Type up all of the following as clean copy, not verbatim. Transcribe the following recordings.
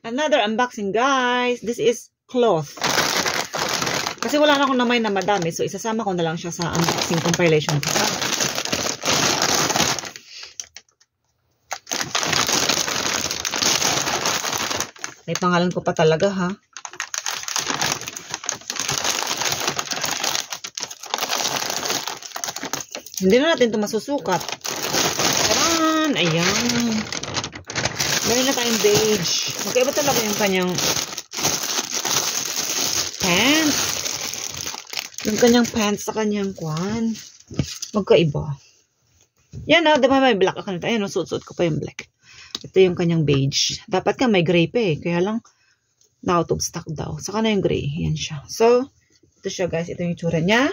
Another unboxing, guys. This is cloth. Kasi wala na akong namay na madami. So, isasama ko na lang siya sa unboxing compilation. May pangalan ko pa talaga, ha? Hindi na natin ito masusukat. Taran! Ayan. Meron na tayong beige. Magkaiba talaga yung kanyang pants. Yung kanyang pants sa kanyang kwan. Magkaiba. Yan o. Diba may black ako nito. Ayan o. Suot-suot ko pa yung black. Ito yung kanyang beige. Dapat ka may gray pa eh. Kaya lang na out of stock daw. Saka na yung gray. Yan siya. So, ito siya guys. Ito yung itsura niya.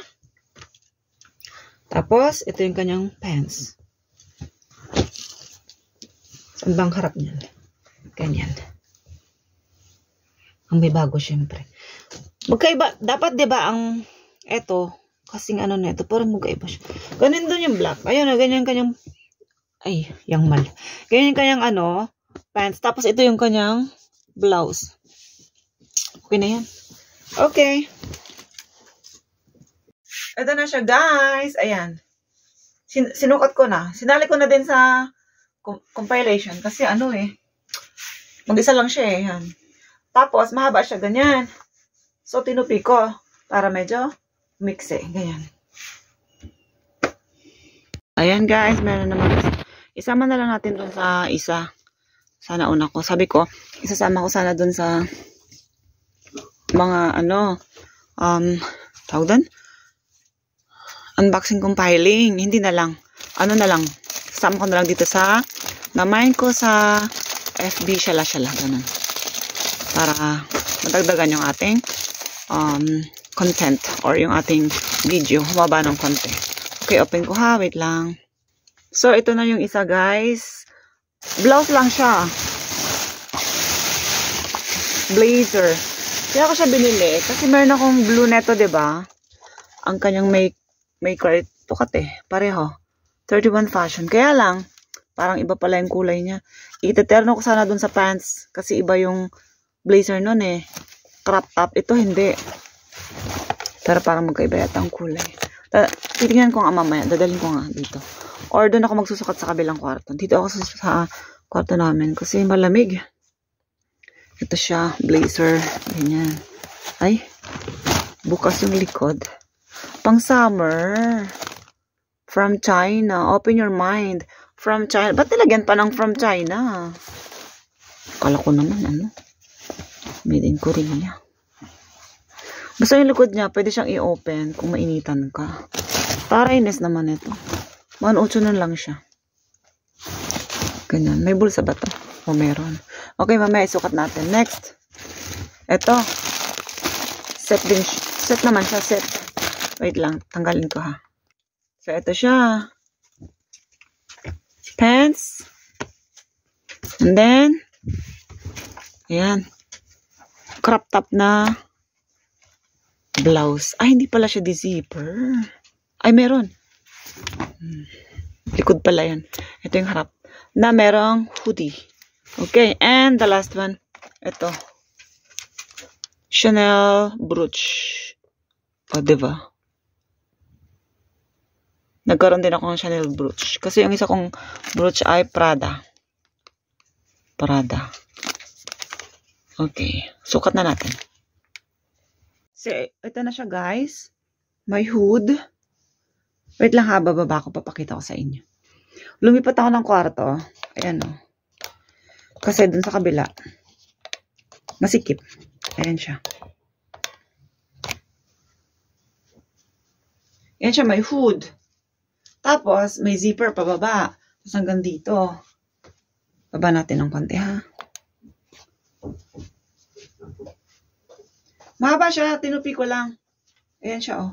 Tapos, ito yung kanyang pants. Saan bang harap niyan? Ganyan. Ang may bago, syempre. Magkaiba. Dapat, diba, ang ito, kasing ano na ito, parang magkaiba siya. Ganun doon yung black. Ayun na, ganyan kanyang, ay, yung mal. Ganyan kanyang, ano, pants. Tapos, ito yung kanyang blouse. Okay na yan. Okay. Ito na siya, guys. Ayan. Sinukat ko na. Sinali ko na din sa compilation. Kasi ano eh. Mag-isa lang siya eh. Yan. Tapos, mahaba siya ganyan. So, tinupi ko. Para medyo mix eh. Ganyan. Ayan, guys. Meron naman. Isama na lang natin dun sa isa. Sana una ko. Sabi ko, isasama ko sana dun sa mga ano, tawag dun? Unboxing compiling. Hindi na lang. Ano na lang. Sama ko na lang dito sa namain ko sa FB shala-shala. Ganun. Para madagdagan yung ating content or yung ating video. Humaba ng konti. Okay, open ko ha. Wait lang. So, ito na yung isa guys. Blouse lang siya. Blazer. Kaya ko siya binili. Kasi meron akong blue neto, diba? Ang kanyang may tukat eh. Pareho. 31 fashion. Kaya lang, parang iba pala yung kulay niya. Iteterno ko sana dun sa pants. Kasi iba yung blazer nun eh. Crop top. Ito hindi. Pero parang magkaiba yata ang kulay. Titingnan ko nga mamaya. Dadalhin ko nga dito. Or doon ako magsusukat sa kabilang kwarto. Dito ako sa kwarto namin. Kasi malamig. Ito siya. Blazer. Ganyan. Ay. Bukas yung likod. Pang summer. From China. Open your mind. From China. Ba't nilagyan pa ng from China? Kala ko naman ano. Made in Korea. Basta yung likod niya, pwede siyang i-open kung mainitan ka. Parainis naman ito. 1.8 nun lang siya. Ganyan. May bulsa ba to? O meron. Okay, mamaya isukat natin. Next. Ito. Set din. Set naman siya. Set. Wait lang. Tanggalin ko ha. So, ito siya. Pants. And then, ayan. Crop top na blouse. Ay, hindi pala siya di-zipper. Ay, meron. Likod pala yan. Ito yung harap. Na merong hoodie. Okay. And the last one. Ito. Chanel brooch. O, diba? Nagkaroon din ako ng Chanel brooch. Kasi yung isa kong brooch ay Prada. Prada. Okay. Sukat na natin. So, ito na siya guys. May hood. Wait lang ha. Bababa ko. Papakita ko sa inyo. Lumipat ako ng kwarto. Ayan o. Kasi dun sa kabila. Masikip. Ayan siya. Ayan siya. May hood. Tapos, may zipper pababa. Tapos hanggang dito. Baba natin ng konti, ha? Mahaba siya. Tinupi ko lang. Ayan siya, oh.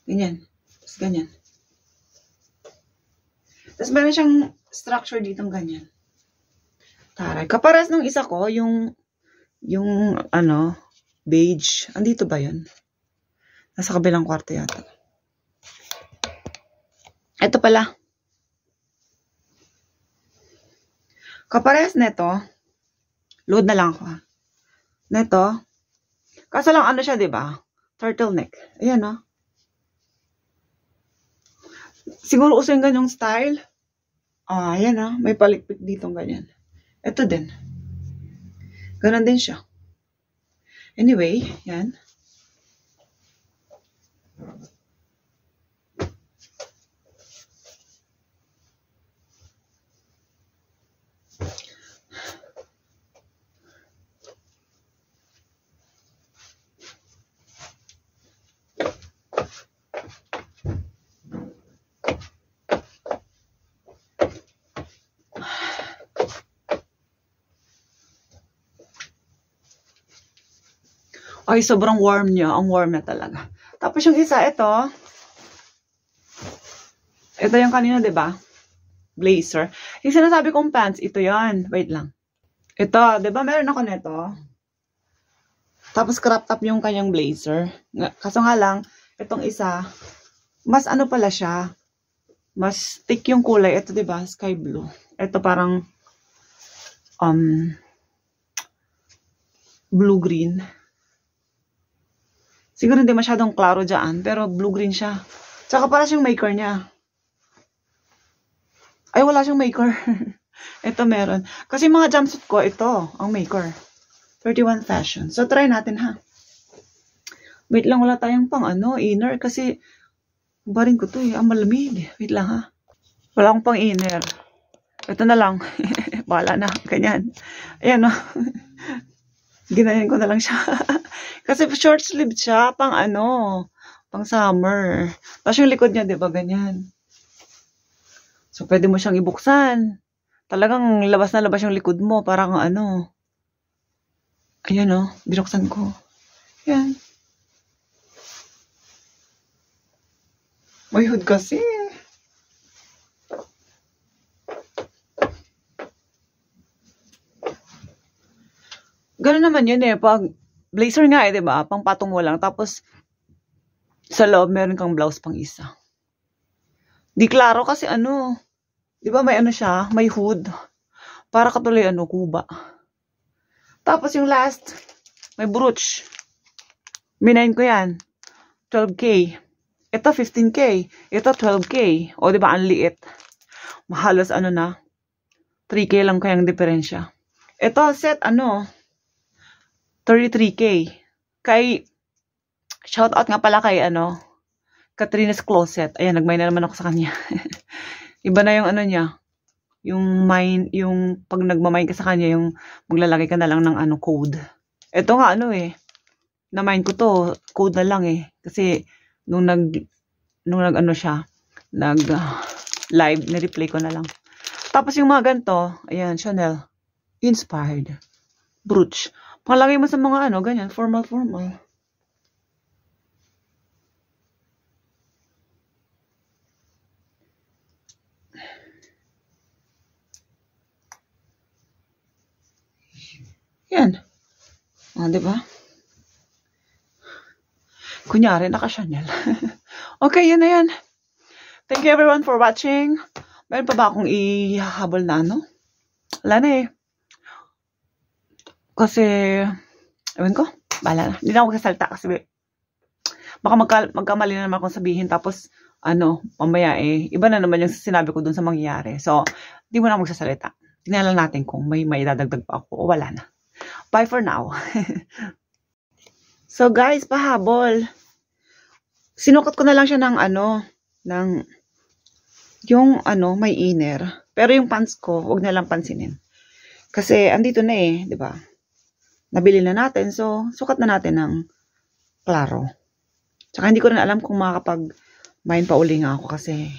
Ganyan. Tapos ganyan. Tapos meron siyang structure ditong ganyan. Taray. Kaparas ng isa ko, yung ano, beige. Andito ba yun? Nasa kabilang kwarto yata. Ito pala. Kaparehas nito, Load na lang ako, ha. Neto. Kaso lang ano siya, 'di ba? Turtleneck. Ayan, no? Siguro uso yung ganyang style. Ayan, no? May palikpik dito ganyan. Ito din. Ganon din siya. Anyway, yan. Ay, sobrang warm niya. Ang warm na talaga. Tapos yung isa, ito. Ito yung kanina, 'di ba? Blazer. Yung sinasabi kong pants, ito yan. Wait lang. Ito, 'di ba meron ako nito? Tapos crop top yung kanyang blazer. Kaso nga lang, itong isa, mas ano pala siya, mas thick yung kulay. Ito, 'di ba? Sky blue. Ito parang blue-green. Siguro hindi masyadong klaro dyan, pero blue-green siya. Tsaka para siyang maker niya. Ay, wala siyang maker. Ito meron. Kasi mga jumpsuit ko, ito, ang maker. 31 Fashion. So, try natin, ha. Wait lang, wala tayong pang inner. Kasi, barin ko to, ang malamig. Wait lang, ha. Wala akong pang inner. Ito na lang. Bahala na. Ganyan. Ayan, no. Ginayan ko na lang siya. Kasi short sleeve siya, pang pang summer. Tapos yung likod niya, 'di ba, ganyan. So, pwede mo siyang ibuksan. Talagang labas na labas yung likod mo. Parang ayan, binuksan ko. Ayan. May hood kasi. Ganun naman yun eh. Pag blazer nga eh, 'di ba? Pang patong mo lang. Tapos, sa loob, meron kang blouse pang isa. Di klaro kasi 'di ba may siya, may hood. Para katuloy kuba. Tapos yung last, may brooch. Minayin ko yan. 12K. Ito 15K. Ito 12K. O 'di ba ang liit. Mahalos na. 3K lang kayang diferensya. Ito set 33K. Kay shout out nga pala kay Katrina's Closet. Ayan, nagmay na naman ako sa kanya. Iba na yung niya. Yung pag nagmamine ka sa kanya, yung maglalagay ka na lang ng code. Ito nga na-mine ko to, code na lang eh. Kasi nung siya, live, na-replay ko na lang. Tapos yung mga ganito, ayan, Chanel, inspired. Brooch. Panglagay mo sa mga ganyan, formal. Yan. Di ba? Kunyari, naka-Chanel. Okay, yun na yan. Thank you everyone for watching. Meron pa ba akong ihahabol na Wala na eh. Kasi, ewan ko, bahala na. Hindi na ako magsasalita kasi baka magkamali na naman akong sabihin. Tapos, mamaya iba na naman yung sinabi ko dun sa mangyayari. So, hindi mo na magsasalita. Tingnan lang natin kung may dadagdag pa ako o wala na. Bye for now. So guys, pahabol. Sinukat ko na lang siya ng yung may inner. Pero yung pants ko, wag na lang pansinin. Kasi andito na 'di ba? Nabili na natin, so sukat na natin ng klaro. Tsaka hindi ko rin alam kung makakapag-mine pa uli nga ako kasi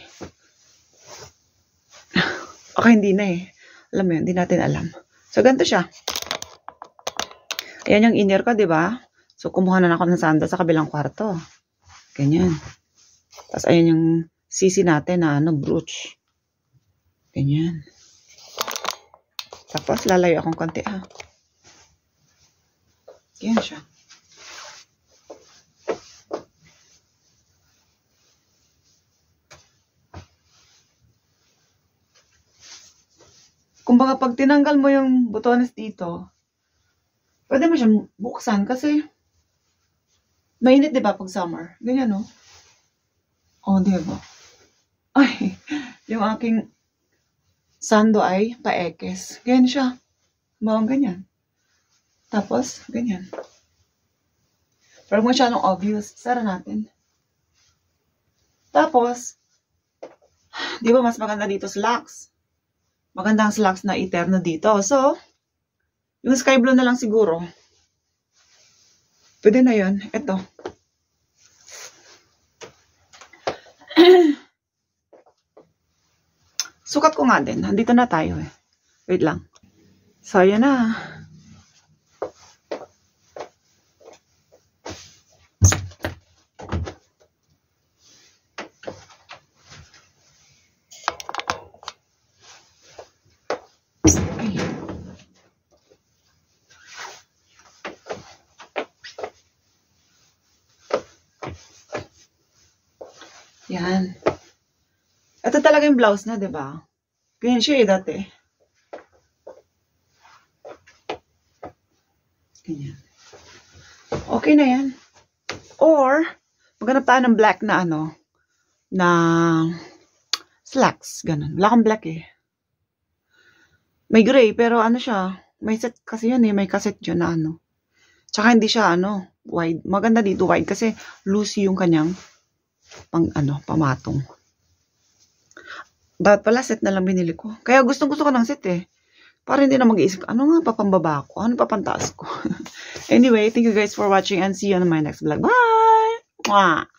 hindi na Alam mo yun, hindi natin alam. So ganito siya. Ayan yung inner ko, 'di ba? So, kumuha na ako ng sandal sa kabilang kwarto. Ganyan. Tapos, ayan yung sisi natin na brooch. Ganyan. Tapos, lalayo akong konti, ha. Ganyan siya. Kumbaga, pag tinanggal mo yung butones dito, Pwede mo siyang buksan kasi mainit, di ba, pag summer? Ganyan, no? Oh, di ba? Ay, yung aking sando ay paekes. Ganyan siya. Mga ganyan. Tapos, ganyan. Pero kung siya nung obvious, sara natin. Tapos, di ba mas maganda dito slacks? Magandang slacks na eterno dito. So, yung sky blue na lang siguro. Pwede na yun. Ito. Sukat ko nga din. Nandito na tayo eh. Wait lang. So, ayan na. Yan. Ito talaga yung blouse na, di ba? Ganyan siya eh, dati. Ganyan. Okay na yan. Or, maghanap tayo ng black na ano, na slacks. Ganun. Wala kang black eh. May gray, pero ano siya, may set kasi yun eh, may cassette yun na ano. Tsaka hindi siya ano, wide. Maganda dito wide kasi loose yung kanyang pamatong. Dapat pala set na lang binili ko. Kaya gusto ko ng set eh. Para hindi na mag-iisip, ano nga papambaba ko? Ano papantaas ko? Anyway, thank you guys for watching and see you on my next vlog. Bye! Mwah!